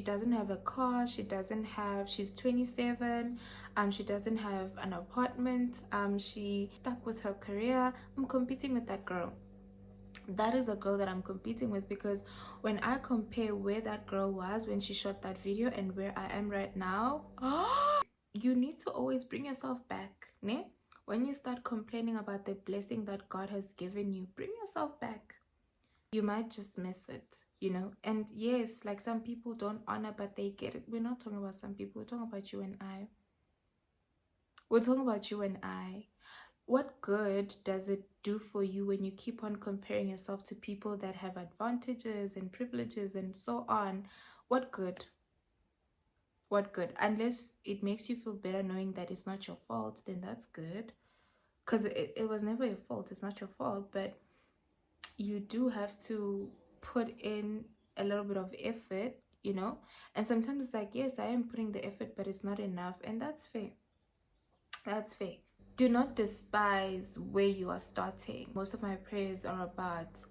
She doesn't have a car, she's 27, she doesn't have an apartment, she stuck with her career. I'm competing with that girl. That is the girl that I'm competing with, because when I compare where that girl was when she shot that video and where I am right now, you need to always bring yourself back, ne? When you start complaining about the blessing that God has given you, bring yourself back. You might just miss it, you know. And yes, like, some people don't honor, but they get it. We're not talking about some people, we're talking about you and I. We're talking about you and I. What good does it do for you when you keep on comparing yourself to people that have advantages and privileges and so on? What good? What good? Unless it makes you feel better knowing that it's not your fault, then that's good. Because it was never your fault. It's not your fault. But you do have to put in a little bit of effort, you know. And sometimes it's like, yes, I am putting the effort, but it's not enough. And that's fair. That's fair. Do not despise where you are starting. Most of my prayers are about,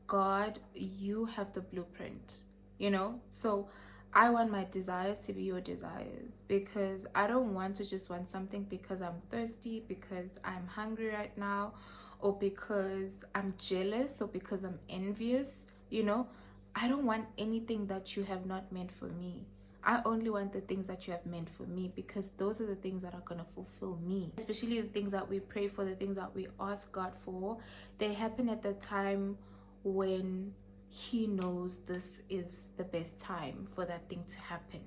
God, you have the blueprint, you know. So I want my desires to be your desires, because I don't want to just want something because I'm thirsty, because I'm hungry right now, or because I'm jealous, or because I'm envious, you know. I don't want anything that you have not meant for me. I only want the things that you have meant for me, because those are the things that are going to fulfill me. Especially the things that we pray for, the things that we ask God for, they happen at the time when He knows this is the best time for that thing to happen.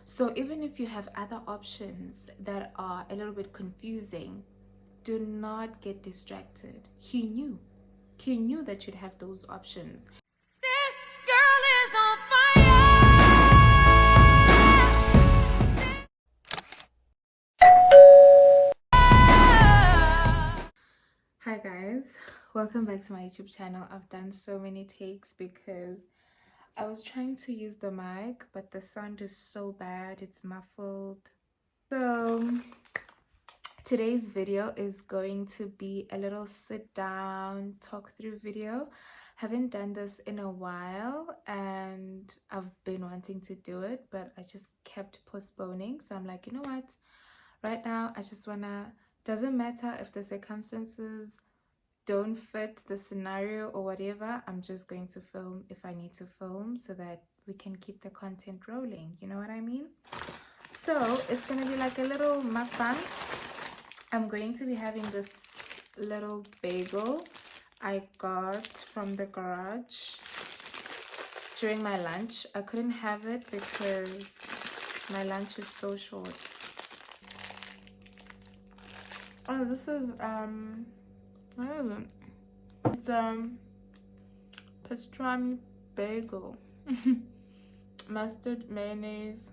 So even if you have other options that are a little bit confusing, do not get distracted. He knew that you'd have those options. This girl is on fire. Hi guys, welcome back to my YouTube channel. I've done so many takes because I was trying to use the mic, but the sound is so bad, it's muffled. So today's video is going to be a little sit down talk through video. Haven't done this in a while and I've been wanting to do it, but I just kept postponing. So I'm like, you know what, right now I just wanna, doesn't matter if the circumstances don't fit the scenario or whatever, I'm just going to film if I need to film so that we can keep the content rolling, you know what I mean? So it's gonna be like a little mukbang. I'm going to be having this little bagel I got from the garage during my lunch. I couldn't have it because my lunch is so short. Oh, this is what is it? It's pastrami bagel. Mustard, mayonnaise,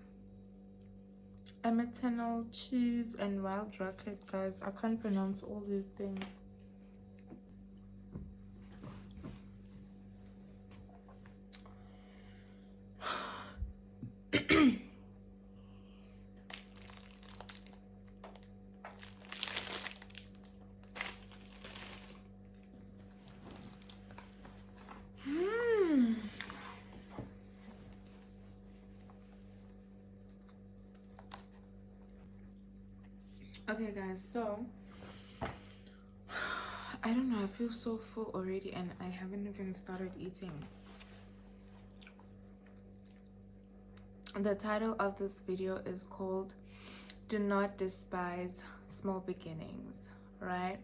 emmental cheese, and wild rocket. Guys, I can't pronounce all these things. Okay guys, so I don't know, I feel so full already and I haven't even started eating. The title of this video is called Do Not Despise Small Beginnings, right?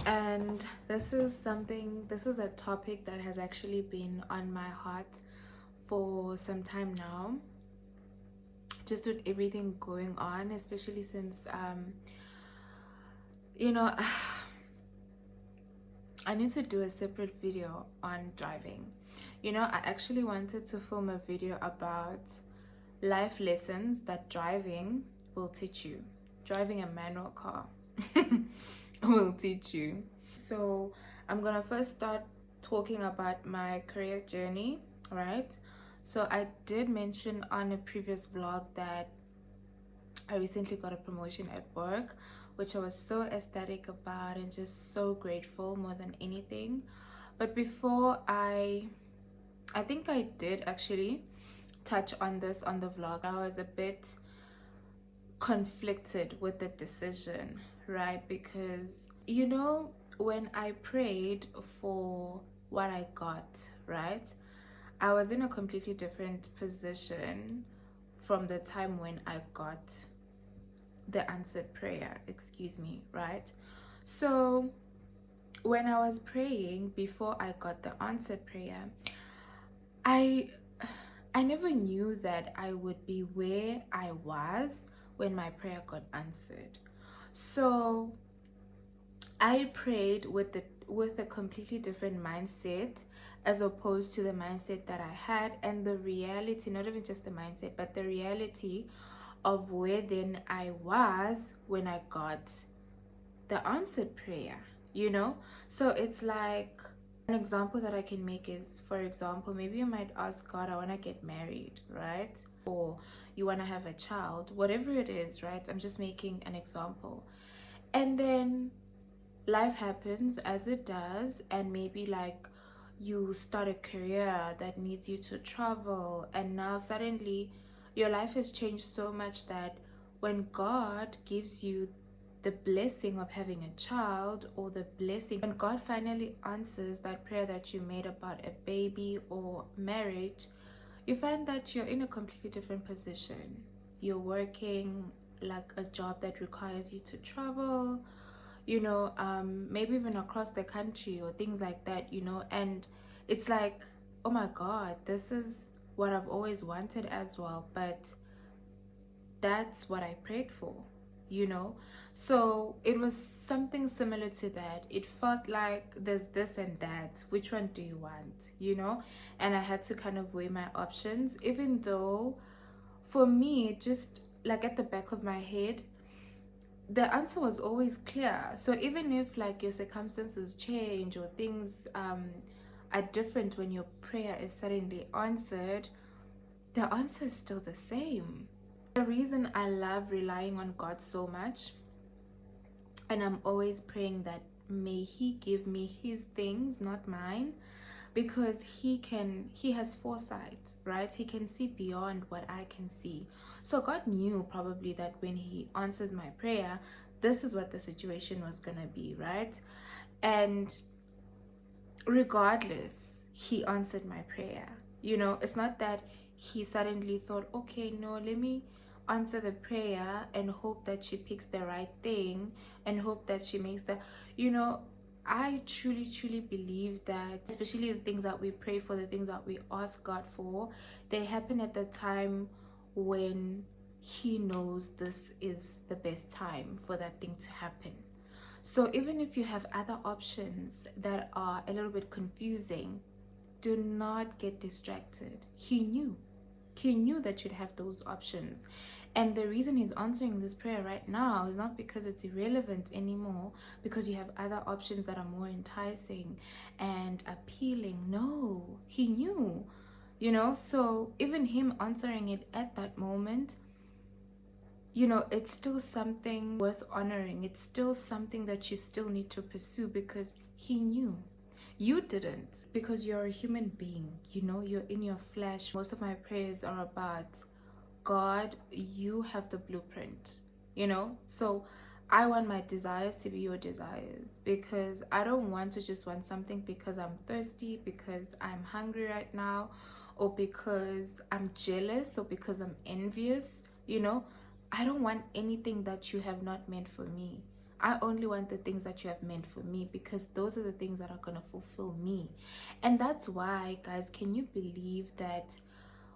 And this is a topic that has actually been on my heart for some time now, just with everything going on, especially since you know, I need to do a separate video on driving. You know, I actually wanted to film a video about life lessons that driving will teach you. Driving a manual car will teach you. So I'm gonna first start talking about my career journey, right? So I did mention on a previous vlog that I recently got a promotion at work, which I was so ecstatic about and just so grateful more than anything. But before I think I did actually touch on this on the vlog. I was a bit conflicted with the decision, right? Because, you know, when I prayed for what I got, right, I was in a completely different position from the time when I got the answered prayer, excuse me, right? So when I was praying before I got the answered prayer, I never knew that I would be where I was when my prayer got answered. So I prayed with a completely different mindset as opposed to the mindset that I had, and the reality, not even just the mindset, but the reality of where then I was when I got the answered prayer, you know? So it's like, an example that I can make is, for example, maybe you might ask God, I want to get married, right? Or you want to have a child, whatever it is, right? I'm just making an example. And then life happens as it does, and maybe like you start a career that needs you to travel, and now suddenly your life has changed so much that when God gives you the blessing of having a child, or the blessing when God finally answers that prayer that you made about a baby or marriage, you find that you're in a completely different position. You're working like a job that requires you to travel, you know, maybe even across the country or things like that, you know, and it's like, oh my God, this is what I've always wanted as well, but that's what I prayed for, you know. So it was something similar to that. It felt like there's this and that, which one do you want, you know? And I had to kind of weigh my options, even though for me, just like at the back of my head, the answer was always clear. So even if like your circumstances change or things are different when your prayer is suddenly answered, the answer is still the same. The reason I love relying on God so much, and I'm always praying that may He give me His things, not mine, because He has foresight, right? He can see beyond what I can see. So God knew probably that when He answers my prayer, this is what the situation was gonna be, right? And regardless, He answered my prayer. You know, it's not that He suddenly thought, okay, no, let me answer the prayer and hope that she picks the right thing and hope that she makes the, you know, I truly believe that, especially the things that we pray for, the things that we ask God for, they happen at the time when He knows this is the best time for that thing to happen. So even if you have other options that are a little bit confusing, do not get distracted. He knew that you'd have those options. And the reason He's answering this prayer right now is not because it's irrelevant anymore, because you have other options that are more enticing and appealing. No, He knew, you know. So even Him answering it at that moment, you know, it's still something worth honoring. It's still something that you still need to pursue, because He knew. You didn't, because you're a human being, you know, you're in your flesh. Most of my prayers are about, God, you have the blueprint, you know. So I want my desires to be your desires, because I don't want to just want something because I'm thirsty, because I'm hungry right now, or because I'm jealous, or because I'm envious, you know. I don't want anything that you have not meant for me. I only want the things that you have meant for me, because those are the things that are going to fulfill me. And that's why, guys, can you believe that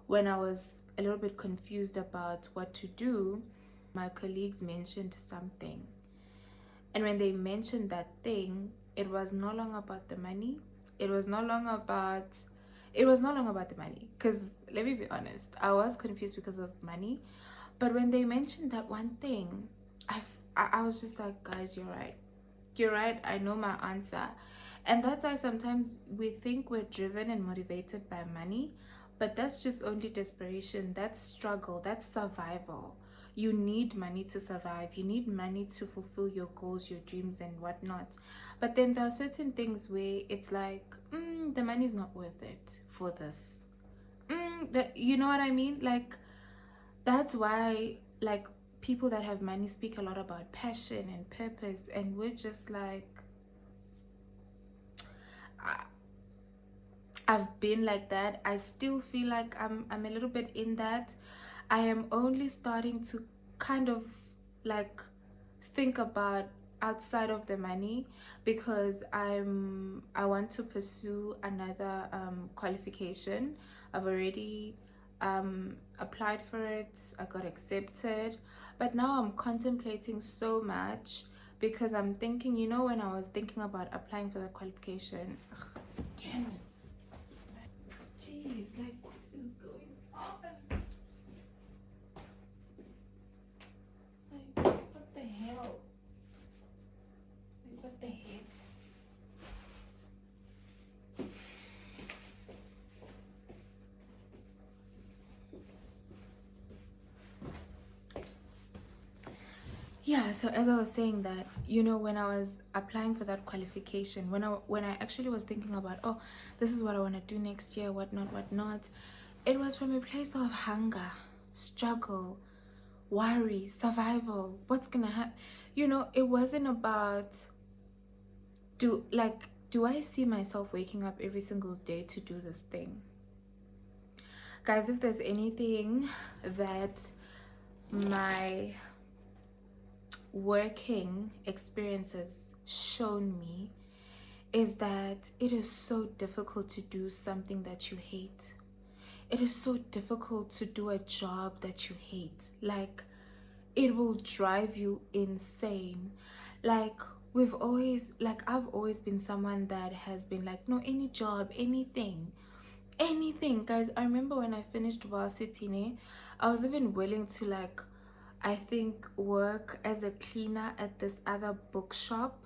when I was a little bit confused about what to do, my colleagues mentioned something. And when they mentioned that thing, it was no longer about the money. It was no longer about the money. Because let me be honest, I was confused because of money. But when they mentioned that one thing, I was just like, guys, you're right, I know my answer. And that's why sometimes we think we're driven and motivated by money, but that's just only desperation. That's struggle, that's survival. You need money to survive. You need money to fulfill your goals, your dreams, and whatnot. But then there are certain things where it's like, the money's not worth it for this. You know what I mean? Like, that's why, like, people that have money speak a lot about passion and purpose, and we're just like, I, I've been like that. I still feel like I'm a little bit in that. I am only starting to kind of like think about outside of the money, because I want to pursue another qualification. I've already applied for it. I got accepted, but now I'm contemplating so much, because I'm thinking, you know, when I was thinking about applying for the qualification, ugh, damn it. Jeez, like, what is going on? Like, what the hell? Like, what the heck? Yeah, so as I was saying that, you know, when I was applying for that qualification, when I actually was thinking about, oh, this is what I want to do next year, whatnot, it was from a place of hunger, struggle, worry, survival. What's gonna happen? You know, it wasn't about do I see myself waking up every single day to do this thing? Guys, if there's anything that my working experiences shown me, is that it is so difficult to do something that you hate. It is so difficult to do a job that you hate. Like, it will drive you insane. Like, I've always been someone that has been like, no, any job, anything, guys. I remember when I finished varsity, I was even willing to, like, I think, work as a cleaner at this other bookshop,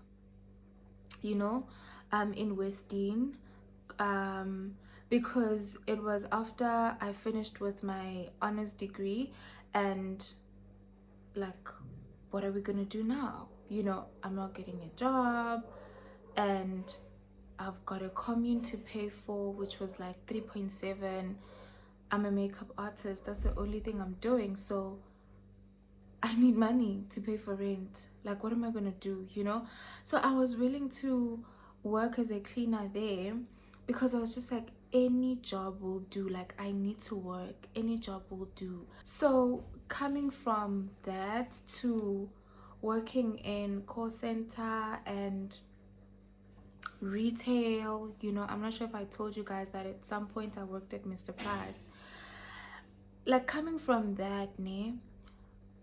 you know, in Westdean, because it was after I finished with my honors degree, and like, what are we gonna do now? You know, I'm not getting a job, and I've got a commune to pay for, which was like 3.7. I'm a makeup artist. That's the only thing I'm doing. So I need money to pay for rent. Like, what am I gonna do, you know? So I was willing to work as a cleaner there, because I was just like, any job will do. Like, I need to work, any job will do. So coming from that to working in call center and retail, you know, I'm not sure if I told you guys that at some point I worked at Mr. Price. Like, coming from that,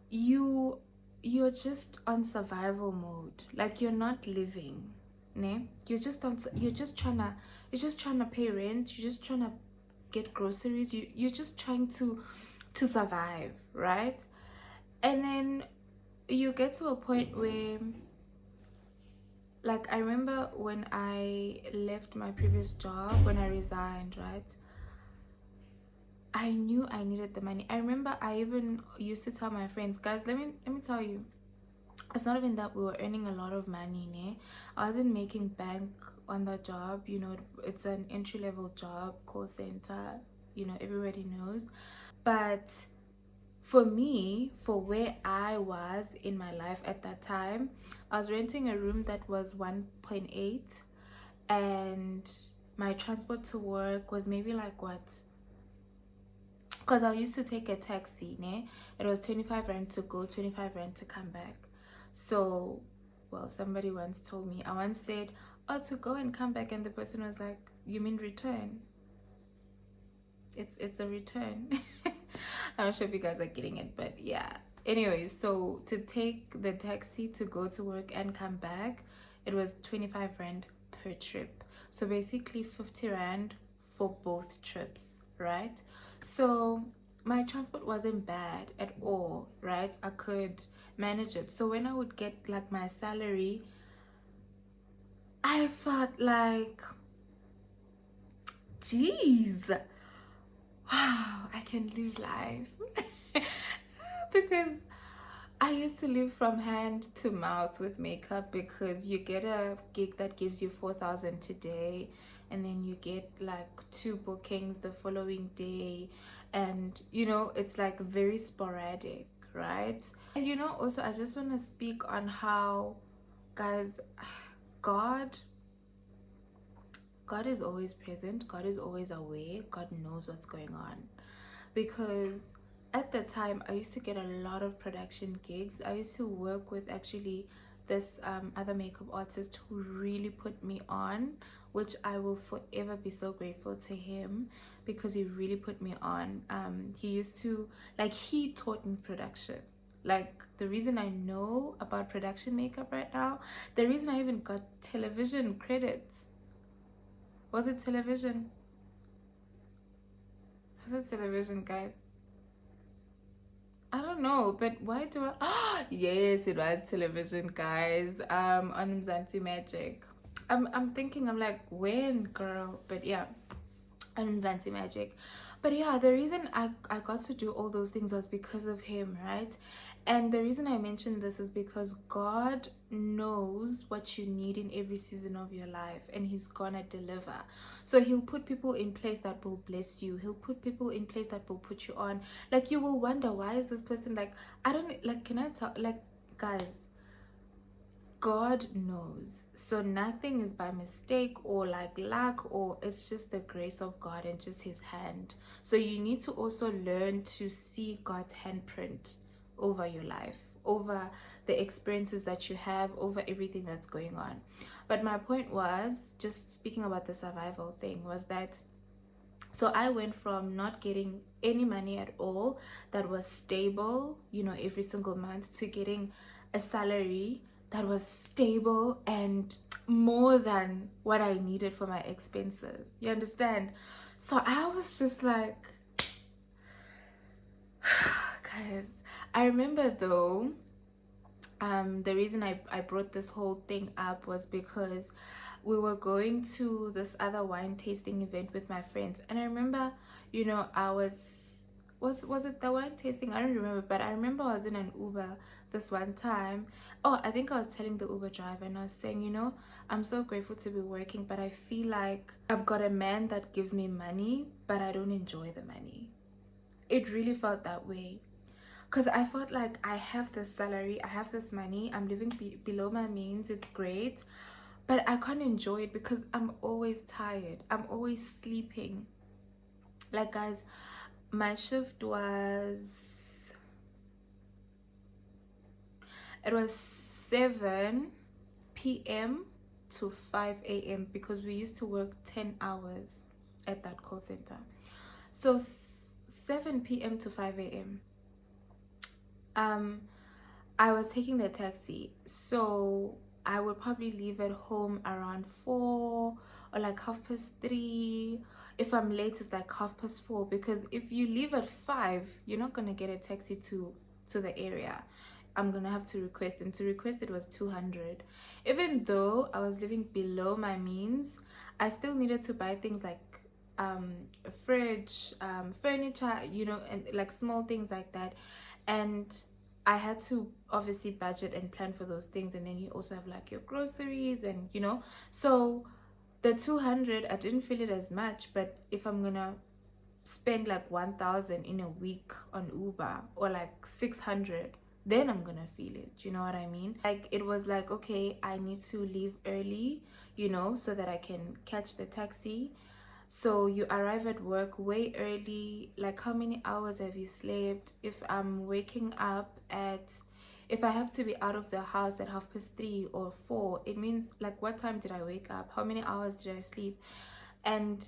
you're just on survival mode. Like, you're not living, you're just trying to pay rent, you're just trying to get groceries, you're just trying to survive, right? And then you get to a point where, like, I remember when I left my previous job, when I resigned, right, I knew I needed the money. I remember I even used to tell my friends, guys, let me tell you, it's not even that we were earning a lot of money, I wasn't making bank on the job, you know. It's an entry-level job, call center, you know, everybody knows. But for me, for where I was in my life at that time, I was renting a room that was 1.8, and my transport to work was maybe like, what, because I used to take a taxi, it was 25 rand to go, 25 rand to come back. So, well, somebody once told me, I once said, oh, to go and come back, and the person was like, you mean return? It's a return. I'm not sure if you guys are getting it, but yeah. Anyway, so to take the taxi to go to work and come back, it was 25 rand per trip. So basically 50 rand for both trips, right? So my transport wasn't bad at all, right? I could manage it. So when I would get like my salary, I felt like, geez, wow, I can live life. Because I used to live from hand to mouth with makeup, because you get a gig that gives you 4,000 today, and then you get like 2 bookings the following day, and you know, it's like very sporadic, right? And you know, also I just want to speak on how, guys, god God is always present. God is always aware. God knows what's going on. Because at the time, I used to get a lot of production gigs. I used to work with actually this other makeup artist who really put me on, which I will forever be so grateful to him, because he really put me on. He used to, like, he taught me production. Like, the reason I know about production makeup right now, the reason I even got television credits. Was it television? Was it television, guys? I don't know, but why do I? Oh, yes, it was television, guys. On Mzansi Magic. I'm thinking, I'm like, when, girl? But yeah, on Mzansi Magic. But yeah, the reason I got to do all those things was because of him, right? And the reason I mentioned this is because God knows what you need in every season of your life, and he's gonna deliver. So he'll put people in place that will bless you. He'll put people in place that will put you on. Like, you will wonder, why is this person like, I don't, like, can I tell, like, guys, God knows. So nothing is by mistake or like luck, or it's just the grace of God and just his hand. So you need to also learn to see God's handprint over your life, over the experiences that you have, over everything that's going on. But my point was, just speaking about the survival thing, was that, so I went from not getting any money at all that was stable, you know, every single month, to getting a salary that was stable and more than what I needed for my expenses. You understand? So I was just like, guys, I remember though, the reason I brought this whole thing up was because we were going to this other wine tasting event with my friends, and I remember, you know, I was it the wine tasting? I don't remember, but I remember I was in an Uber this one time. Oh, I think I was telling the Uber driver, and I was saying, you know, I'm so grateful to be working, but I feel like I've got a man that gives me money, but I don't enjoy the money. It really felt that way. Because I felt like I have this salary, I have this money, I'm living below my means, it's great, but I can't enjoy it because I'm always tired, I'm always sleeping. Like, guys, my shift was, it was 7 p.m. to 5 a.m. because we used to work 10 hours at that call center. So 7 p.m. to 5 a.m. I was taking the taxi, so I would probably leave at home around 4 or like 3:30. If I'm late, it's like 4:30, because if you leave at 5, you're not gonna get a taxi to the area. I'm gonna have to request, and to request it was 200. Even though I was living below my means, I still needed to buy things like a fridge, furniture, you know, and like small things like that. And I had to obviously budget and plan for those things, and then you also have like your groceries, and you know, so the 200, I didn't feel it as much. But if I'm gonna spend like 1,000 in a week on Uber, or like 600, then I'm gonna feel it. You know what I mean? Like, it was like, okay, I need to leave early, you know, so that I can catch the taxi. So you arrive at work way early. Like, how many hours have you slept? If I'm waking up at, if I have to be out of the house at 3:30 or 4, it means like, what time did I wake up? How many hours did I sleep? And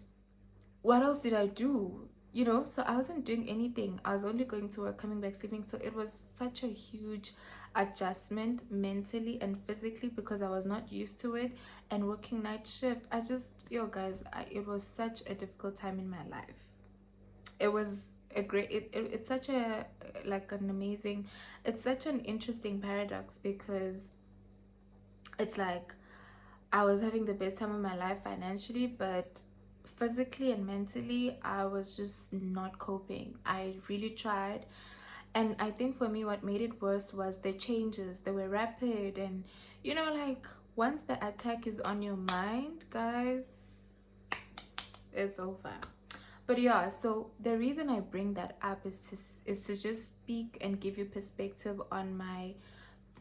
what else did I do? You know, so I wasn't doing anything. I was only going to work, coming back, sleeping. So it was such a huge adjustment mentally and physically, because I was not used to it, and working night shift. I just feel, guys, it was such a difficult time in my life. It was a great, it's such a, like, an amazing, it's such an interesting paradox, because it's like I was having the best time of my life financially, but physically and mentally I was just not coping. I really tried, and I think for me what made it worse was the changes. They were rapid, and you know, like, once the attack is on your mind, guys, It's over. But yeah, so the reason I bring that up is to just speak and give you perspective on my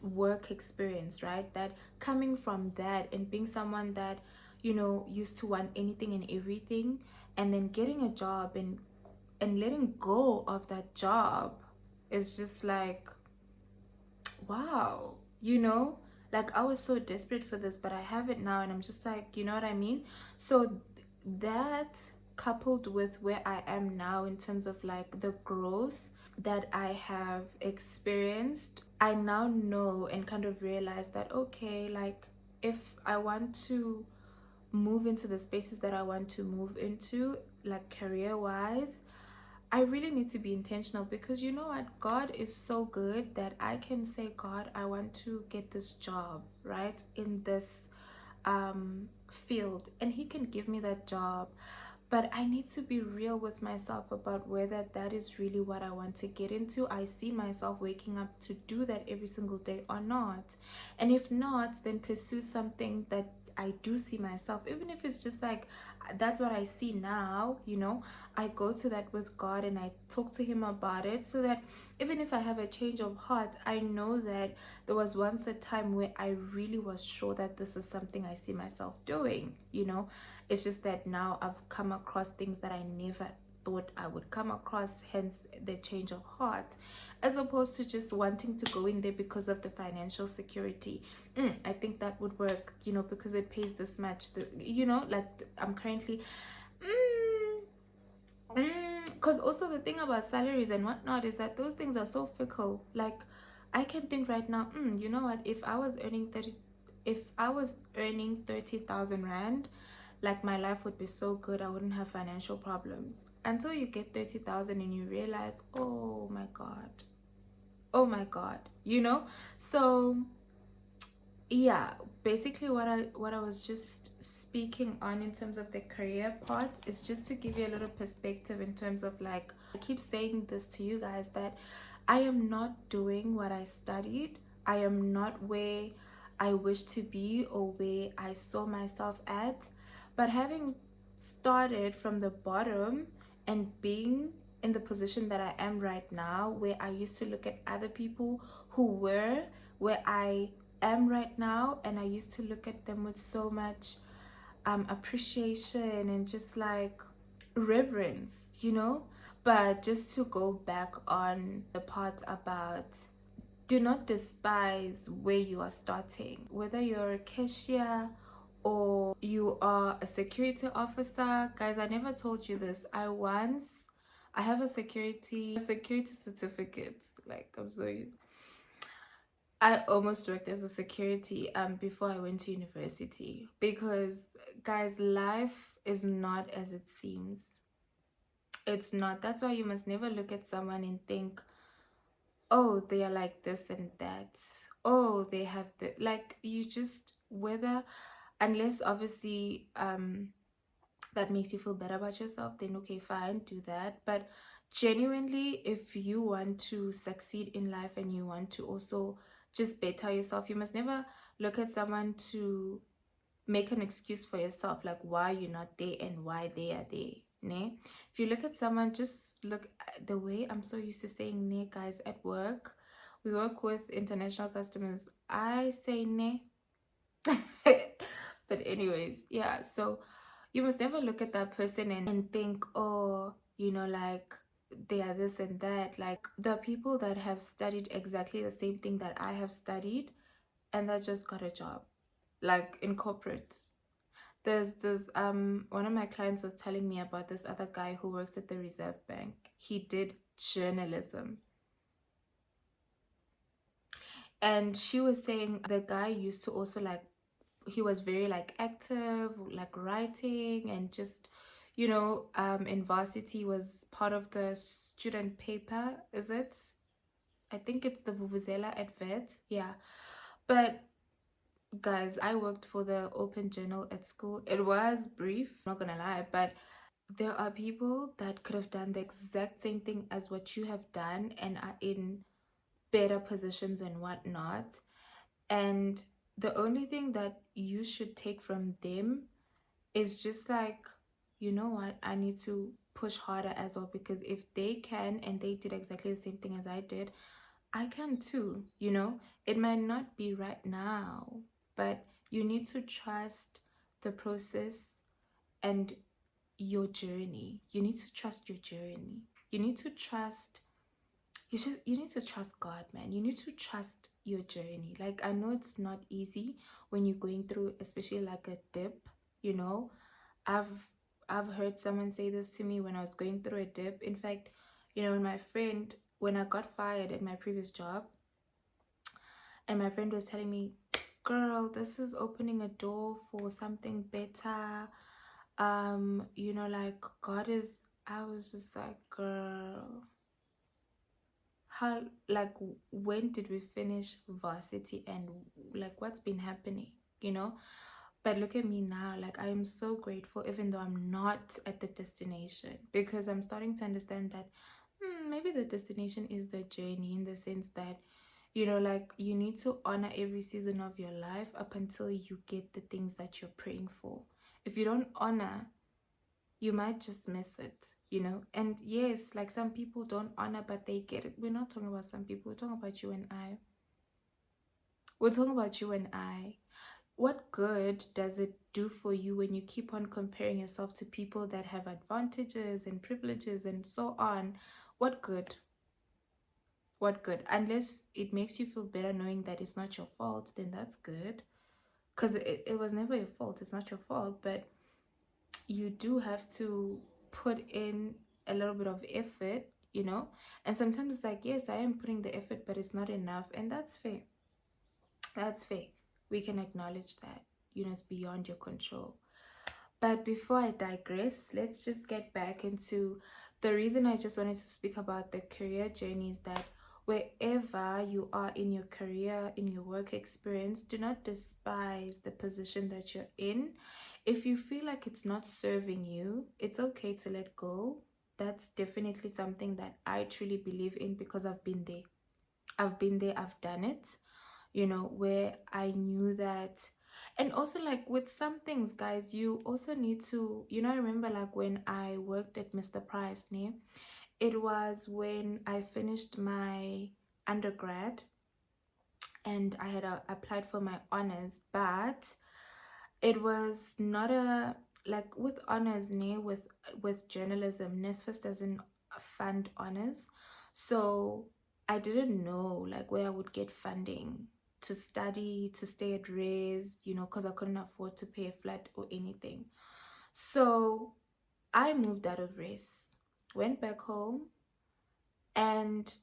work experience, right? That coming from that and being someone that, used to want anything and everything, and then getting a job and letting go of that job is just like, wow, like I was so desperate for this, but I have it now, and I'm just like, you know what I mean? So that, coupled with where I am now in terms of like the growth that I have experienced, I now know and kind of realize that, okay, like if I want to move into the spaces that I want to move into, like career wise, I really need to be intentional, because you know what? God is so good that I can say, God, I want to get this job, right? In this field, and He can give me that job. But I need to be real with myself about whether that is really what I want to get into. I see myself waking up to do that every single day or not. And if not, then pursue something that I do see myself, even if it's just like that's what I see now, I go to that with God and I talk to Him about it, so that even if I have a change of heart, I know that there was once a time where I really was sure that this is something I see myself doing. It's just that now I've come across things that I never thought I would come across, hence the change of heart, as opposed to just wanting to go in there because of the financial security. I think that would work, because it pays this much. Like I'm currently, because also the thing about salaries and whatnot is that those things are so fickle. Like I can think right now, you know what? If I was earning 30,000 rand, like my life would be so good. I wouldn't have financial problems. Until you get 30,000 and you realize, oh my God, So yeah, basically what I was just speaking on in terms of the career part is just to give you a little perspective in terms of, like, I keep saying this to you guys, that I am not doing what I studied. I am not where I wish to be or where I saw myself at. But having started from the bottom and being in the position that I am right now, where I used to look at other people who were where I am right now, and I used to look at them with so much appreciation and just like reverence. But just to go back on the part about, do not despise where you are starting, whether you're a cashier or you are a security officer. Guys, I never told you this. I have a security certificate. Like, I'm sorry, I almost worked as a security before I went to university, because guys, life is not as it seems. It's not. That's why you must never look at someone and think, oh, they are like this and that. Oh, they have the, like, you just, whether, unless obviously that makes you feel better about yourself, then okay, fine, do that. But genuinely, if you want to succeed in life and you want to also just better yourself, you must never look at someone to make an excuse for yourself, like why you're not there and why they are there. Ne? If you look at someone, just look at the way I'm so used to saying ne, guys, at work. We work with international customers. I say ne. But anyways, yeah, so you must never look at that person and think, oh, like they are this and that. Like, the people that have studied exactly the same thing that I have studied, and that just got a job, like in corporate. There's one of my clients was telling me about this other guy who works at the Reserve Bank. He did journalism. And she was saying the guy used to also, like, he was very like active, like writing, and just in varsity was part of the student paper. Is it? I think it's the Vuvuzela at Vet. Yeah. But guys, I worked for the open journal at school. It was brief, not gonna lie, but there are people that could have done the exact same thing as what you have done and are in better positions and whatnot. And the only thing that you should take from them is just like you know what, I need to push harder as well, because if they can and they did exactly the same thing as I did, I can too, you know. It might not be right now, but you need to trust the process and your journey. You need to trust your journey. You need to trust you need to trust God, man. You need to trust your journey. Like, I know it's not easy when you're going through, especially like a dip, you know. I've I've heard someone say this to me when I was going through a dip. In fact, you know, when I got fired at my previous job, and my friend was telling me, girl, this is opening a door for something better. You know, like, God is, I was just like, girl, how, like, when did we finish varsity, and like, what's been happening, you know? But look at me now, like, I am so grateful, even though I'm not at the destination, because I'm starting to understand that maybe the destination is the journey, in the sense that, you know, like, you need to honor every season of your life up until you get the things that you're praying for. If you don't honor, you might just miss it, you know. And yes, like, some people don't honor, but they get it. We're not talking about some people, we're talking about you and I. We're talking about you and I. What good does it do for you when you keep on comparing yourself to people that have advantages and privileges and so on? What good? What good? Unless it makes you feel better knowing that it's not your fault, then that's good. Because it was never your fault, it's not your fault. But you do have to put in a little bit of effort, you know. And sometimes it's like, yes, I am putting the effort, but it's not enough, and that's fair. That's fair. We can acknowledge that, you know, it's beyond your control. But before I digress, let's just get back into the reason I just wanted to speak about the career journey is that wherever you are in your career, in your work experience, do not despise the position that you're in. If you feel like it's not serving you, it's okay to let go. That's definitely something that I truly believe in, because I've been there. I've done it, you know, where I knew that. And also, like, with some things, guys, you also need to, you know, I remember, like, when I worked at Mr. Price, it was when I finished my undergrad, and I had applied for my honors, but it was not a, like, with honors, with journalism, Nesfis doesn't fund honors. So I didn't know, like, where I would get funding to study, to stay at res, you know, because I couldn't afford to pay a flat or anything. So I moved out of res, went back home, and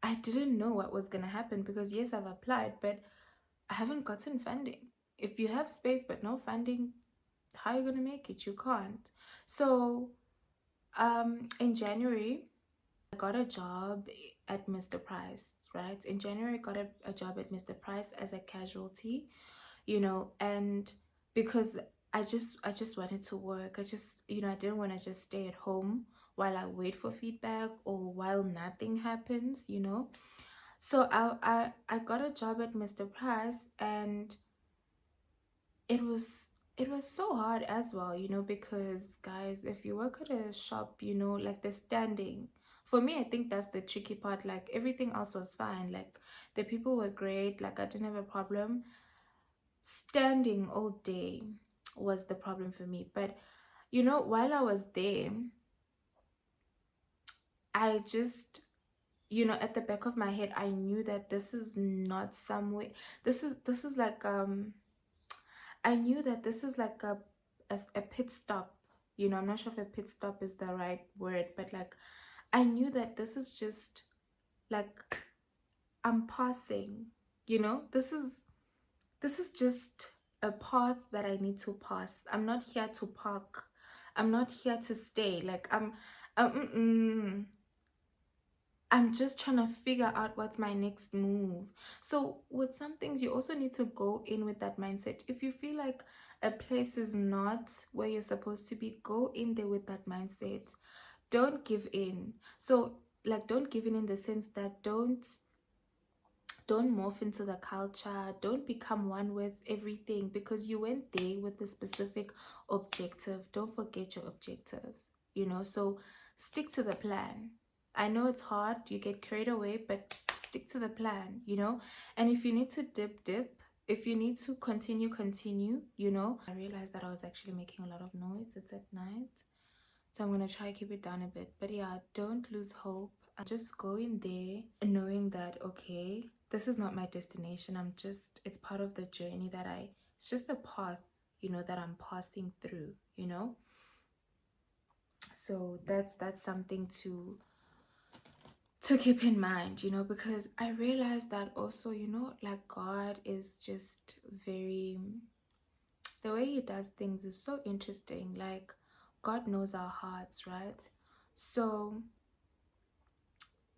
I didn't know what was gonna happen, because yes, I've applied, but I haven't gotten funding. If you have space but no funding, how are you gonna make it? You can't. So in January, I got a job at Mr. Price, right? In January, I got a job at Mr. Price as a casualty, you know. And because I just wanted to work. I just, you know, I didn't want to just stay at home while I wait for feedback, or while nothing happens, you know. So I got a job at Mr. Price, and it was it was so hard as well, you know, because, guys, if you work at a shop, you know, like, the standing, for me, I think that's the tricky part. Like, everything else was fine, like, the people were great, like, I didn't have a problem. Standing all day was the problem for me. But, you know, while I was there, I just, you know, at the back of my head, I knew that this is not some way, this is like, I knew that this is like a pit stop. You know, I'm not sure if a pit stop is the right word, but, like, I knew that this is just, like, I'm passing. You know, this is just a path that I need to pass. I'm not here to park. I'm not here to stay. Like, I'm just trying to figure out what's my next move. So with some things, you also need to go in with that mindset. If you feel like a place is not where you're supposed to be, go in there with that mindset. Don't give in. So, like, don't give in the sense that don't Don't morph into the culture. Don't become one with everything because you went there with a specific objective. Don't forget your objectives, you know. So stick to the plan. I know it's hard, you get carried away, but stick to the plan, you know. And if you need to dip. If you need to continue, you know. I realized that I was actually making a lot of noise. It's at night. So I'm gonna try to keep it down a bit. But yeah, don't lose hope. Just go in there knowing that okay, this is not my destination. It's part of the journey it's just the path, you know, that I'm passing through, you know. So that's something to keep in mind, you know, because I realized that also, you know, like God is just very, the way he does things is so interesting. Like God knows our hearts, right? So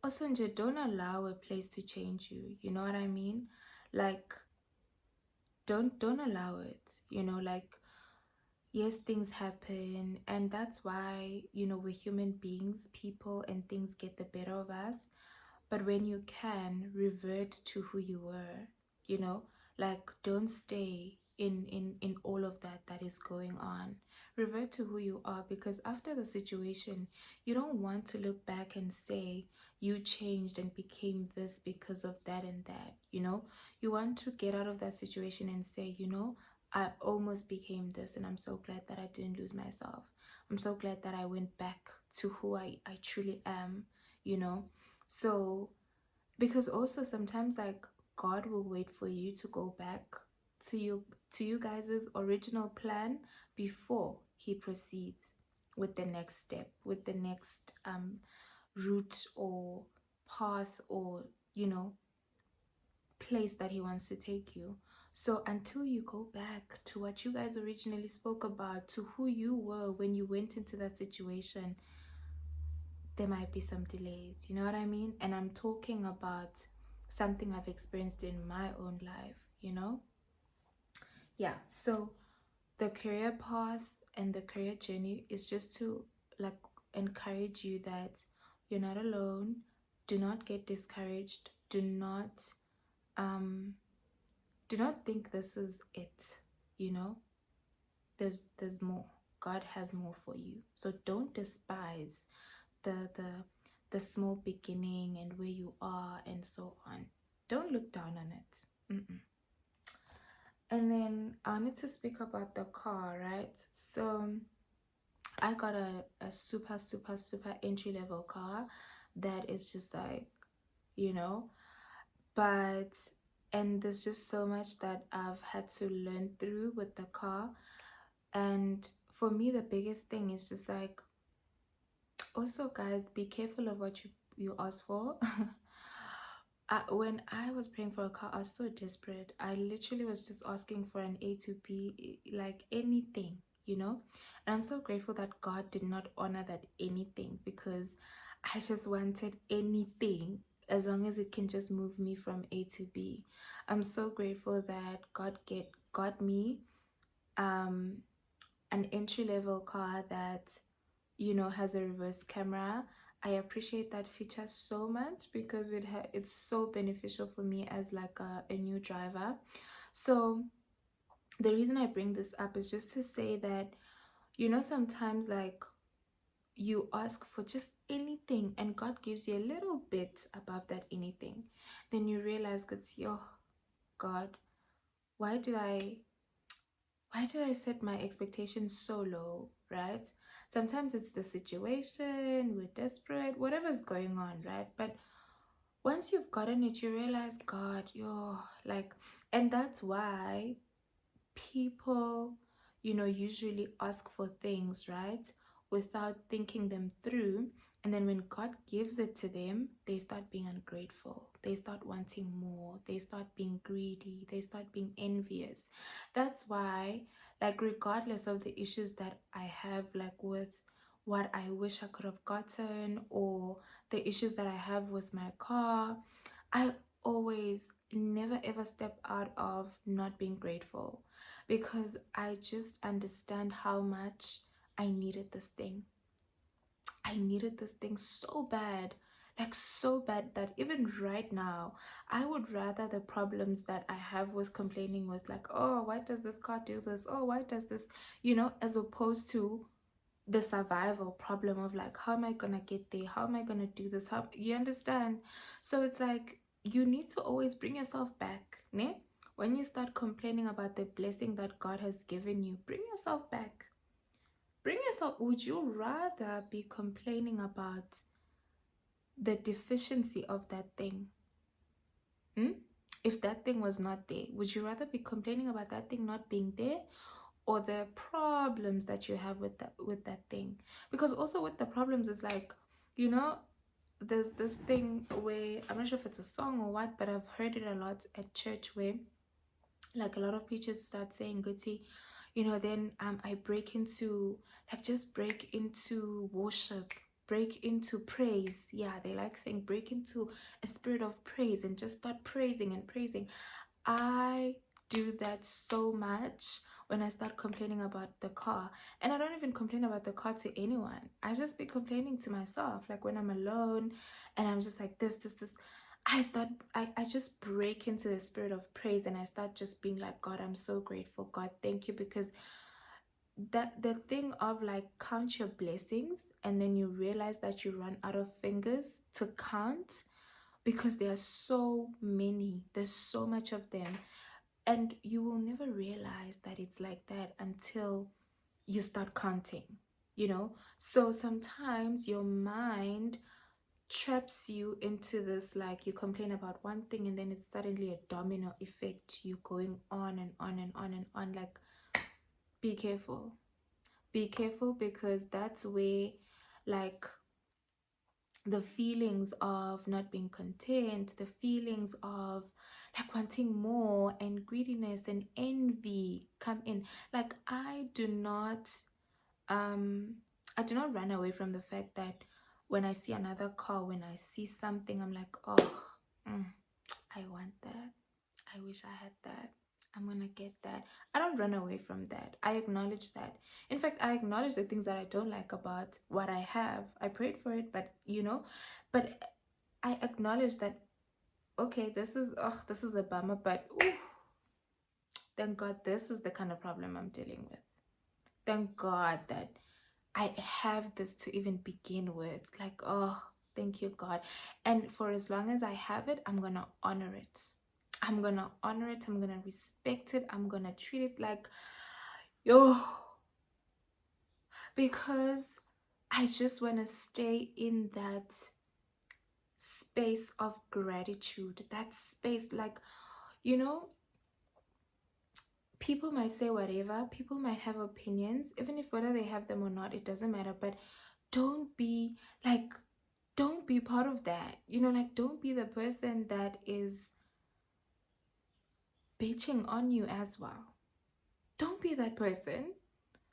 also, don't allow a place to change you. You know what I mean? Like, don't allow it. You know, like, yes, things happen, and that's why, you know, we're human beings. People and things get the better of us. But when you can revert to who you were, you know, like don't stay in all of that is going on. Revert to who you are, because after the situation, you don't want to look back and say you changed and became this because of that and that, you know. You want to get out of that situation and say, you know, I almost became this, and I'm so glad that I didn't lose myself. I'm so glad that I went back to who I truly am, you know. So, because also sometimes like God will wait for you to go back to you guys' original plan before he proceeds with the next step, with the next route or path, or you know, place that he wants to take you. So until you go back to what you guys originally spoke about, to who you were when you went into that situation, there might be some delays, you know what I mean? And I'm talking about something I've experienced in my own life, you know? Yeah, so the career path and the career journey is just to like encourage you that you're not alone. Do not get discouraged. Um do not think this is it, you know? There's more. God has more for you. So don't despise the the the small beginning and where you are and so on. Don't look down on it. And then I need to speak about the car, right? So I got a super entry level car that is just like, you know, but and there's just so much that I've had to learn through with the car. And for me, the biggest thing is just like, also guys, be careful of what you ask for. When I was praying for a car, I was so desperate. I literally was just asking for an A to B, like anything, you know. And I'm so grateful that God did not honor that anything, because I just wanted anything as long as it can just move me from A to B. I'm so grateful that got me an entry level car that, you know, has a reverse camera. I appreciate that feature so much because it's so beneficial for me as like a new driver. So the reason I bring this up is just to say that, you know, sometimes like you ask for just anything and God gives you a little bit above that anything, then you realize, yo, God, why did I set my expectations so low, right? Sometimes it's the situation, we're desperate, whatever's going on, right? But once you've gotten it, you realize, God, you're like, and that's why people, you know, usually ask for things, right, without thinking them through. And then when God gives it to them, they start being ungrateful. They start wanting more. They start being greedy. They start being envious. That's why, like, regardless of the issues that I have, like with what I wish I could have gotten, or the issues that I have with my car, I always never ever step out of not being grateful, because I just understand how much I needed this thing. I needed this thing so bad. like so bad that even right now I would rather the problems that I have with complaining with, like, oh, why does this car do this, oh, why does this, as opposed to the survival problem of like, how am I gonna get there, how am I gonna do this, how, you understand? So it's like you need to always bring yourself back, ne? When you start complaining about the blessing that God has given you, bring yourself back. Bring yourself. Would you rather be complaining about the deficiency of that thing? If that thing was not there, would you rather be complaining about that thing not being there, or the problems that you have with that thing? Because also with the problems, it's like, there's this thing where, I'm not sure if it's a song or what, but I've heard it a lot at church, where like a lot of preachers start saying, Gutsy, then I break into, like, just break into worship, break into praise. Yeah, they like saying break into a spirit of praise and just start praising and praising. I do that so much when I start complaining about the car. And I don't even complain about the car to anyone. I just be complaining to myself. Like when I'm alone and I'm just like this. I just break into the spirit of praise, and I start just being like, God, I'm so grateful. God, thank you. Because that the thing of like count your blessings and then you realize that you run out of fingers to count, because there are so many, there's so much of them, and you will never realize that it's like that until you start counting. So sometimes your mind traps you into this, like, you complain about one thing and then it's suddenly a domino effect, you going on and on and on and on. Like, be careful. Be careful, because that's where, like, the feelings of not being content, the feelings of like wanting more, and greediness and envy come in. Like, I do not run away from the fact that when I see another car, when I see something, I'm like, oh, I want that. I wish I had that. I'm gonna get that. I don't run away from that. I acknowledge that. In fact, I acknowledge the things that I don't like about what I have. I prayed for it, but I acknowledge that, okay, this is a bummer, but ooh, thank God this is the kind of problem I'm dealing with. Thank God that I have this to even begin with. Like, oh, thank you, God. And for as long as I have it, I'm gonna honor it. I'm gonna honor it. I'm gonna respect it. I'm gonna treat it like, yo, because I just wanna stay in that space of gratitude. That space, like, you know, people might say whatever, people might have opinions, even if whether they have them or not, it doesn't matter. But don't be like, don't be part of that. Like, don't be the person that is bitching on you as well. Don't be that person.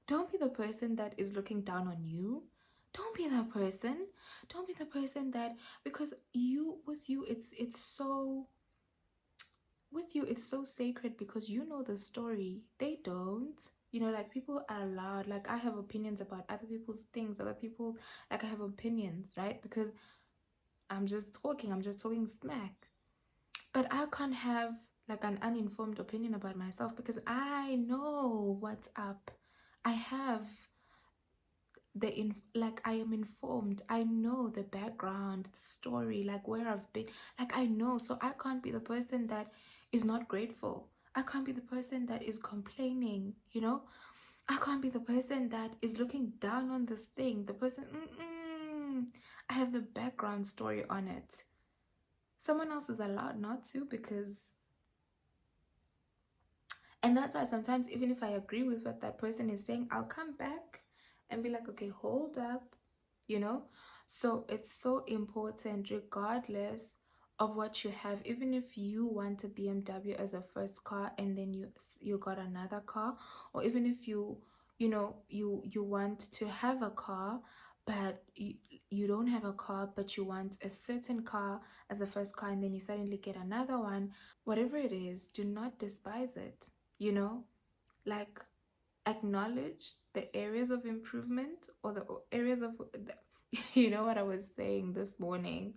Don't be the person that is looking down on you. Don't be that person. Don't be the person that, because with you it's so, with you it's so sacred, because you know the story, they don't. Like, people are allowed, like, I have opinions about other people's things, other people, like, I have opinions, right? Because I'm just talking smack. But I can't have like an uninformed opinion about myself, because I know what's up. I have like, I am informed. I know the background, the story, like where I've been. Like, I know. So I can't be the person that is not grateful. I can't be the person that is complaining. I can't be the person that is looking down on this thing. The person, I have the background story on it. Someone else is allowed not to, because, and that's why sometimes, even if I agree with what that person is saying, I'll come back and be like, okay, hold up, you know? So it's so important, regardless of what you have. Even if you want a BMW as a first car and then you got another car, or even if you want to have a car, but you don't have a car, but you want a certain car as a first car, and then you suddenly get another one. Whatever it is, do not despise it. Like, acknowledge the areas of improvement, or the areas of you know what I was saying this morning,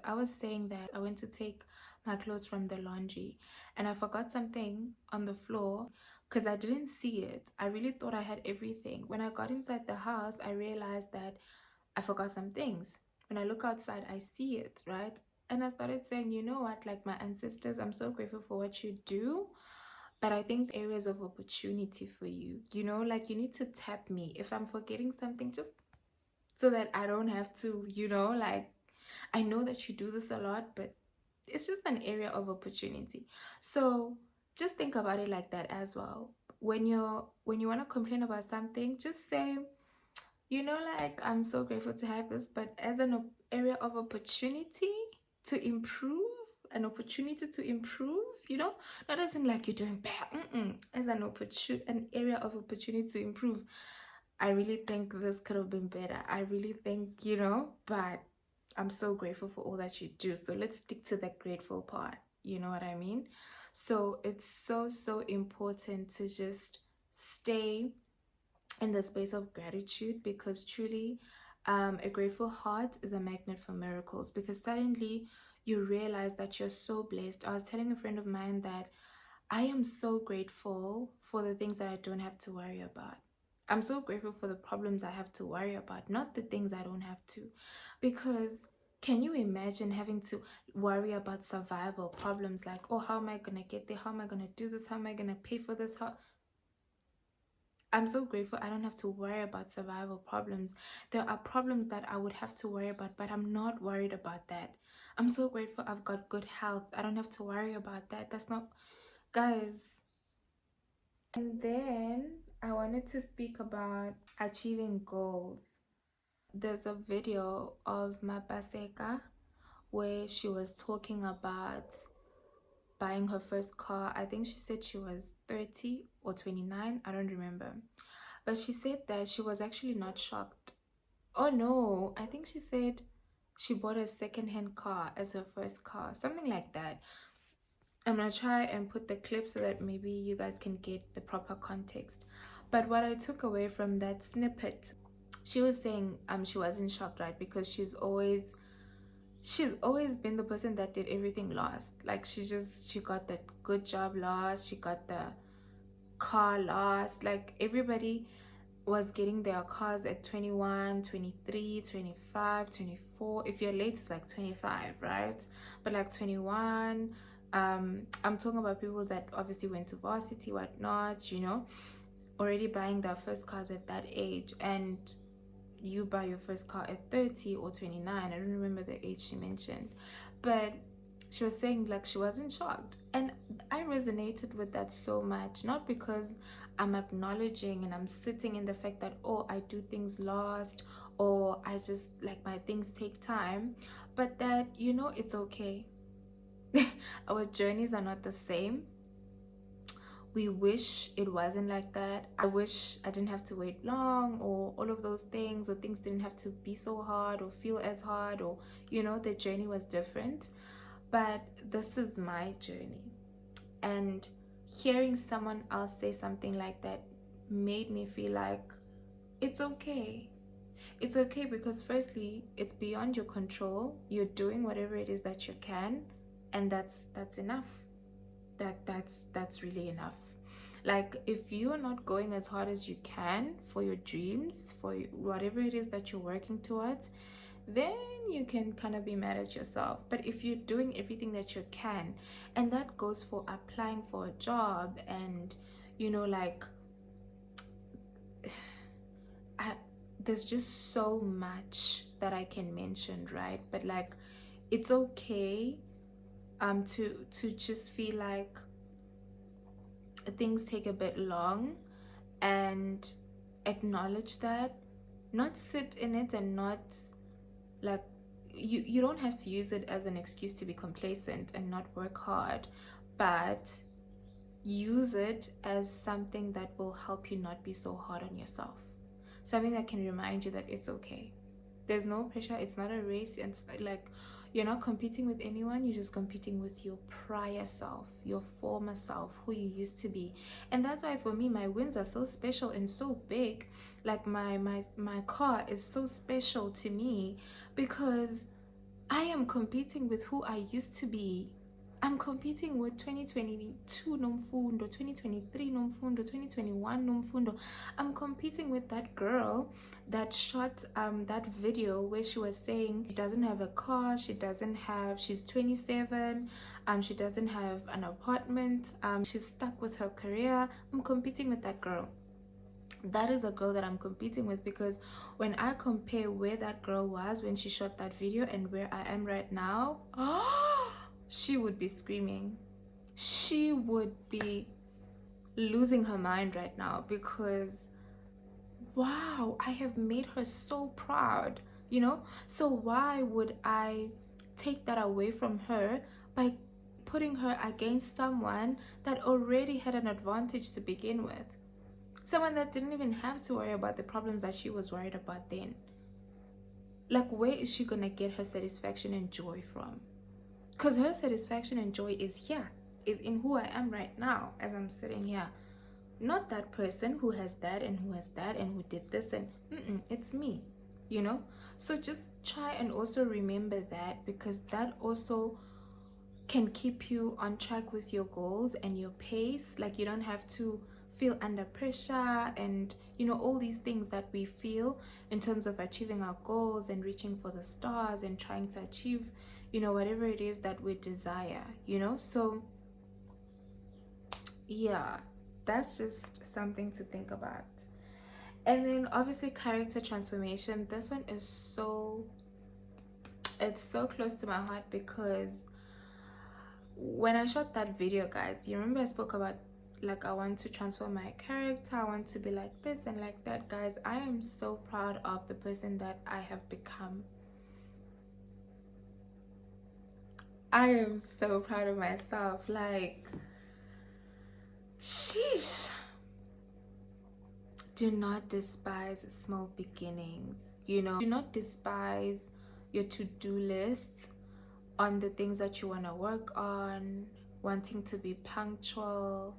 I was saying that I went to take my clothes from the laundry and I forgot something on the floor because I didn't see it. I really thought I had everything. When I got inside the house, I realized that I forgot some things. When I look outside, I see it, right? And I started saying, you know what, like my ancestors, I'm so grateful for what you do. But I think areas of opportunity for you, you know, like you need to tap me. If I'm forgetting something, just so that I don't have to, you know, like I know that you do this a lot, but it's just an area of opportunity. So just think about it like that as well. When you want to complain about something, just say, you know, like I'm so grateful to have this, but as an area of opportunity to improve, an opportunity to improve, you know, not as in like you're doing bad. As an opportunity, an area of opportunity to improve. I really think this could have been better. I really think, you know, but I'm so grateful for all that you do. So let's stick to that grateful part. You know what I mean? So it's so, so important to just stay in the space of gratitude, because truly a grateful heart is a magnet for miracles, because suddenly you realize that you're so blessed. I was telling a friend of mine that I am so grateful for the things that I don't have to worry about. I'm so grateful for the problems I have to worry about, not the things I don't have to. Because can you imagine having to worry about survival problems like, oh, how am I going to get there? How am I going to do this? How am I going to pay for this? How I'm so grateful I don't have to worry about survival problems. There are problems that I would have to worry about, but I'm not worried about that. I'm so grateful I've got good health. I don't have to worry about that. That's not, guys. And then I wanted to speak about achieving goals. There's a video of Mapaseka where she was talking about buying her first car. I think she said she was 30 or 29. I don't remember. But she said that she was actually not shocked. Oh no, I think she said she bought a second-hand car as her first car, something like that. I'm gonna try and put the clip so that maybe you guys can get the proper context. But what I took away from that snippet, she was saying she wasn't shocked, right? Because she's always been the person that did everything last. Like she got the good job last, she got the car last. Like everybody was getting their cars at 21, 23, 25, 24. If you're late, it's like 25, right? But like 21, I'm talking about people that obviously went to varsity, whatnot, you know, already buying their first cars at that age. And you buy your first car at 30 or 29. I don't remember the age she mentioned. But she was saying like she wasn't shocked. And I resonated with that so much. Not because I'm acknowledging and I'm sitting in the fact that, oh, I do things last, or I just like my things take time, but that, you know, it's okay. Our journeys are not the same. We wish it wasn't like that. I wish I didn't have to wait long, or all of those things, or things didn't have to be so hard or feel as hard, or, you know, the journey was different. But this is my journey. And hearing someone else say something like that made me feel like it's okay. It's okay because, firstly, it's beyond your control. You're doing whatever it is that you can, and that's enough. That's really enough. Like if you're not going as hard as you can for your dreams, for whatever it is that you're working towards, then you can kind of be mad at yourself. But if you're doing everything that you can, and that goes for applying for a job, and you know, like there's just so much that I can mention, right? But like it's okay to just feel like things take a bit long, and acknowledge that. Not sit in it and not like you don't have to use it as an excuse to be complacent and not work hard, but use it as something that will help you not be so hard on yourself, something that can remind you that it's okay. There's no pressure. It's not a race. It's like you're not competing with anyone. You're just competing with your prior self, your former self, who you used to be. And that's why for me, my wins are so special and so big. Like my car is so special to me because I am competing with who I used to be. I'm competing with 2022 nomfundo, 2023 nomfundo, 2021 nomfundo. I'm competing with that girl that shot that video where she was saying she doesn't have a car, she's 27, she doesn't have an apartment, she's stuck with her career. I'm competing with that girl. That is the girl that I'm competing with, because when I compare where that girl was when she shot that video and where I am right now, she would be screaming. She would be losing her mind right now, because wow, I have made her so proud, you know? So why would I take that away from her by putting her against someone that already had an advantage to begin with? Someone that didn't even have to worry about the problems that she was worried about then. Like, where is she gonna get her satisfaction and joy from? Because her satisfaction and joy is here, is in who I am right now as I'm sitting here. Not that person who has that and who has that and who did this, and it's me, you know? So just try and also remember that, because that also can keep you on track with your goals and your pace. Like, you don't have to feel under pressure and, you know, all these things that we feel in terms of achieving our goals and reaching for the stars and trying to achieve, you know, whatever it is that we desire, you know? So yeah, that's just something to think about. And then obviously character transformation. This one is it's so close to my heart, because when I shot that video, guys, you remember I spoke about, like, I want to transform my character, I want to be like this and like that. Guys, I am so proud of the person that I have become. I am so proud of myself. Like, sheesh. Do not despise small beginnings, you know? Do not despise your to-do list on the things that you want to work on, wanting to be punctual,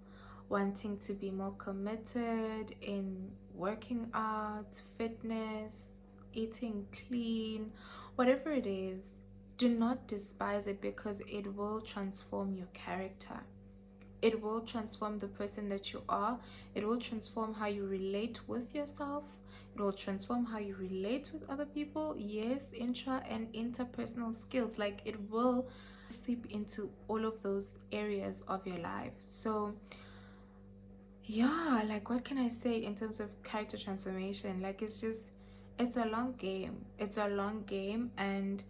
wanting to be more committed in working out, fitness, eating clean, whatever it is. Do not despise it, because it will transform your character. It will transform the person that you are. It will transform how you relate with yourself. It will transform how you relate with other people. Yes, intra and interpersonal skills. Like, it will seep into all of those areas of your life. So yeah, like, what can I say in terms of character transformation? Like, it's a long game. It's a long game, and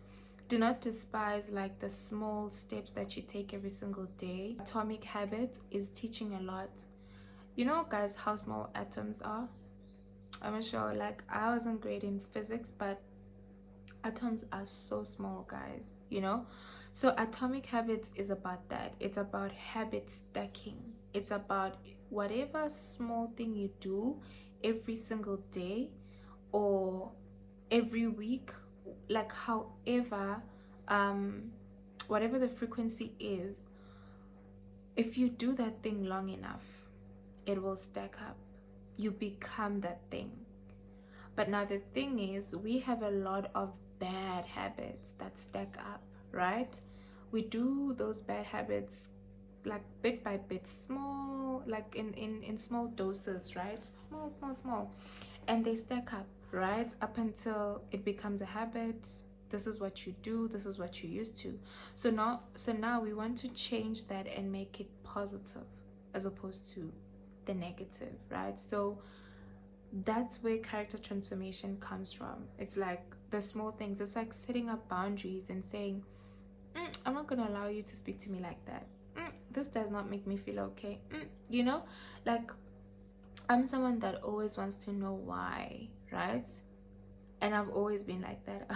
do not despise, like, the small steps that you take every single day. Atomic Habits is teaching a lot. You know, guys, how small atoms are? I'm not sure, like, I wasn't great in physics, but atoms are so small, guys, you know? So Atomic Habits is about that. It's about habit stacking. It's about whatever small thing you do every single day or every week, like, however, whatever the frequency is, if you do that thing long enough, it will stack up. You become that thing. But now the thing is, we have a lot of bad habits that stack up, right? We do those bad habits like bit by bit, small, like in small doses, right? Small, and they stack up, right? Up until it becomes a habit. This is what you do, this is what you used to. So now we want to change that and make it positive as opposed to the negative, right? So that's where character transformation comes from. It's like the small things. It's like setting up boundaries and saying, I'm not gonna allow you to speak to me like that. This does not make me feel okay. You know, like, I'm someone that always wants to know why, right? And I've always been like that.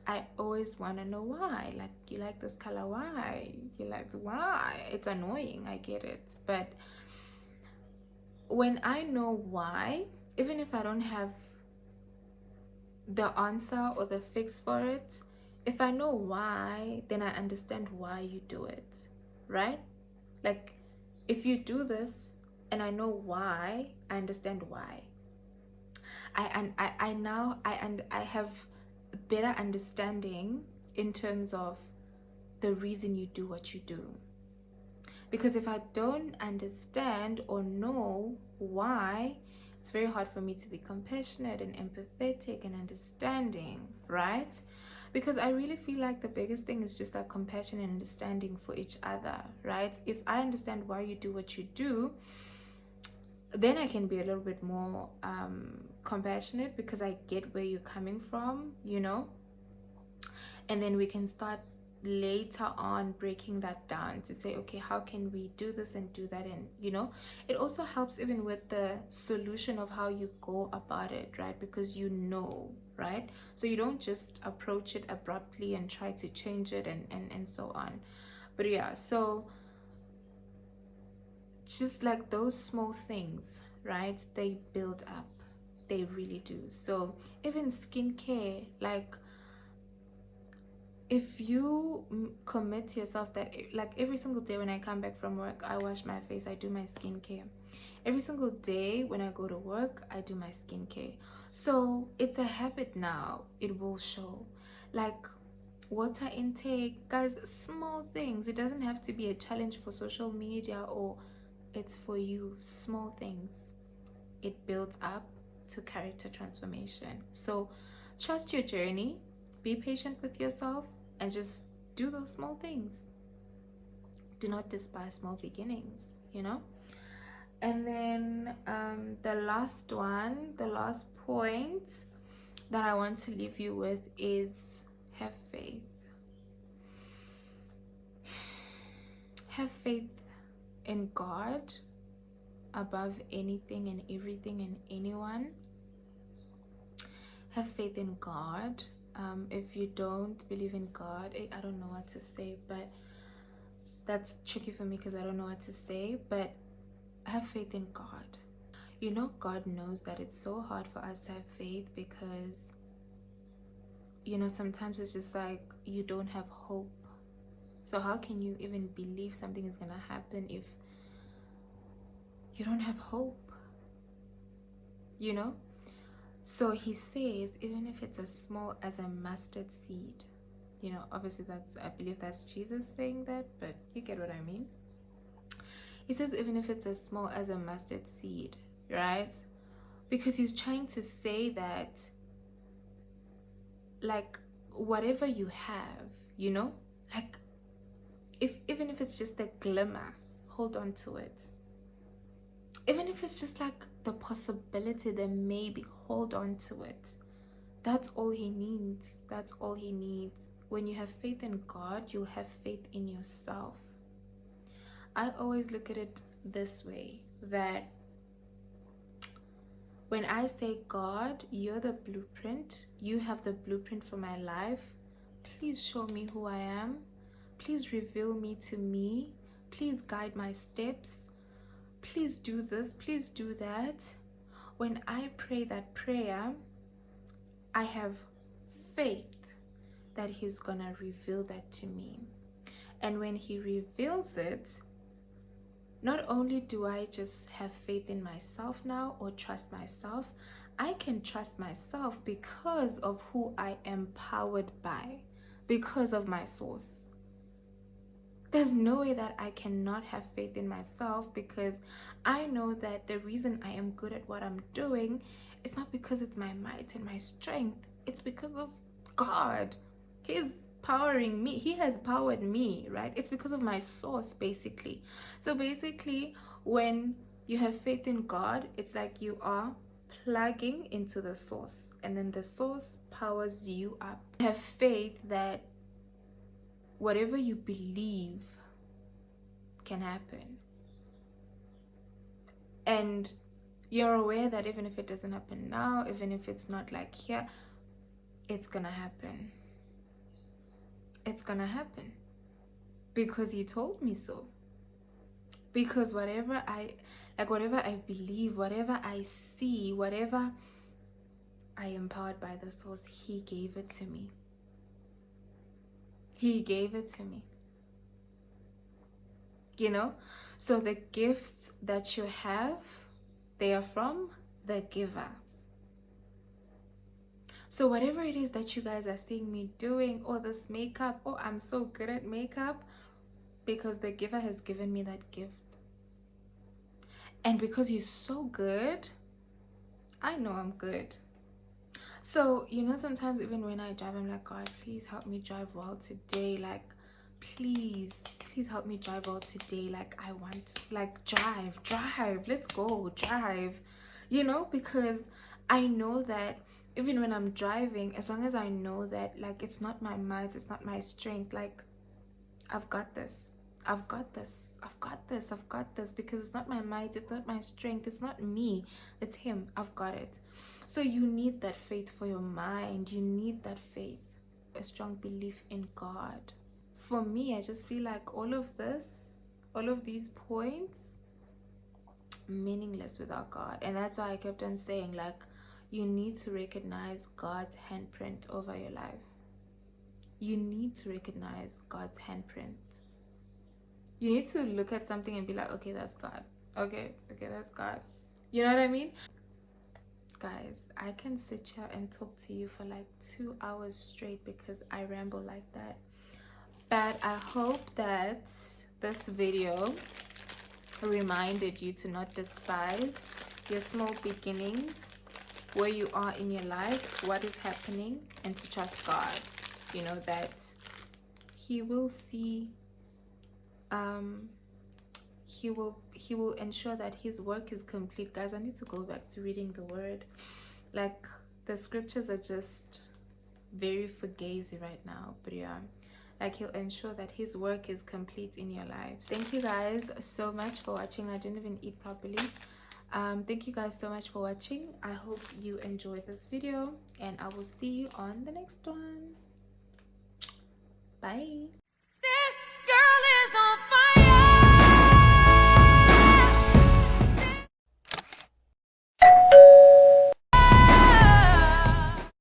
I always want to know why. Like, you like this color, why? You like the why? It's annoying, I get it. But when I know why, even if I don't have the answer or the fix for it, if I know why, then I understand why you do it, right? Like, if you do this and I know why, I understand why. I have better understanding in terms of the reason you do what you do. Because if I don't understand or know why, it's very hard for me to be compassionate and empathetic and understanding, right? Because I really feel like the biggest thing is just that compassion and understanding for each other, right? If I understand why you do what you do, then I can be a little bit more compassionate because I get where you're coming from, you know? And then we can start later on breaking that down to say, okay, how can we do this and do that? And you know, it also helps even with the solution of how you go about it, right? Because you know, right? So you don't just approach it abruptly and try to change it and so on. But yeah, so just like those small things, right, they build up, they really do. So even skincare, like if you commit to yourself that like every single day when I come back from work, I wash my face, I do my skincare. Every single day when I go to work, I do my skincare. So it's a habit now. It will show. Like water intake, guys, small things. It doesn't have to be a challenge for social media, or it's for you. Small things. It builds up to character transformation. So trust your journey, be patient with yourself, and just do those small things. Do not despise small beginnings, you know? And then the last point that I want to leave you with is have faith. Have faith in God above anything and everything and anyone. Have faith in God. If you don't believe in God, I don't know what to say, but that's tricky for me because I don't know what to say. But have faith in God. You know, God knows that it's so hard for us to have faith because, you know, sometimes it's just like you don't have hope. So how can you even believe something is gonna happen if you don't have hope? You know? So he says, even if it's as small as a mustard seed, you know, obviously I believe that's Jesus saying that, but you get what I mean. He says, even if it's as small as a mustard seed, right? Because he's trying to say that, like, whatever you have, you know, like, even if it's just a glimmer, hold on to it. Even if it's just like the possibility there may be, hold on to it. That's all he needs. That's all he needs. When you have faith in God, you'll have faith in yourself. I always look at it this way, that when I say, God, you're the blueprint, you have the blueprint for my life, please show me who I am. Please reveal me to me. Please guide my steps. Please do this, please do that. When I pray that prayer, I have faith that he's gonna reveal that to me. And when he reveals it, not only do I just have faith in myself now or trust myself, I can trust myself because of who I am powered by, because of my source. There's no way that I cannot have faith in myself, because I know that the reason I am good at what I'm doing is not because it's my might and my strength. It's because of God. He's powering me. He has powered me, right? It's because of my source, basically. So basically, when you have faith in God, it's like you are plugging into the source, and then the source powers you up. Have faith that whatever you believe can happen. And you're aware that even if it doesn't happen now, even if it's not like here, it's gonna happen. It's gonna happen. Because he told me so. Because whatever I believe, whatever I see, whatever I am empowered by the source, he gave it to me. He gave it to me. You know? So the gifts that you have, they are from the giver. So whatever it is that you guys are seeing me doing, or this makeup, oh, I'm so good at makeup, because the giver has given me that gift. And because he's so good, I know I'm good. So, you know, sometimes even when I drive, I'm like, God, please help me drive well today. Like, please help me drive well today. Like, I want, like, drive, let's go, drive. You know, because I know that even when I'm driving, as long as I know that, like, it's not my might, it's not my strength, like, I've got this. I've got this. I've got this. I've got this, because it's not my might, it's not my strength, it's not me, it's him. I've got it. So you need that faith for your mind. You need that faith, a strong belief in God. For me, I just feel like all of these points, meaningless without God. And that's why I kept on saying, like, you need to recognize God's handprint over your life. You need to recognize God's handprint. You need to look at something and be like, okay, that's God. Okay, that's God. You know what I mean? Guys, I can sit here and talk to you for like 2 hours straight because I ramble like that. But I hope that this video reminded you to not despise your small beginnings, where you are in your life, what is happening, and to trust God. You know that he will see, he will ensure that his work is complete. Guys, I need to go back to reading the word. Like, the scriptures are just very fugazi right now, but yeah, like, he'll ensure that his work is complete in your life. Thank you guys so much for watching. I didn't even eat properly. Thank you guys so much for watching. I hope you enjoyed this video, and I will see you on the next one. Bye.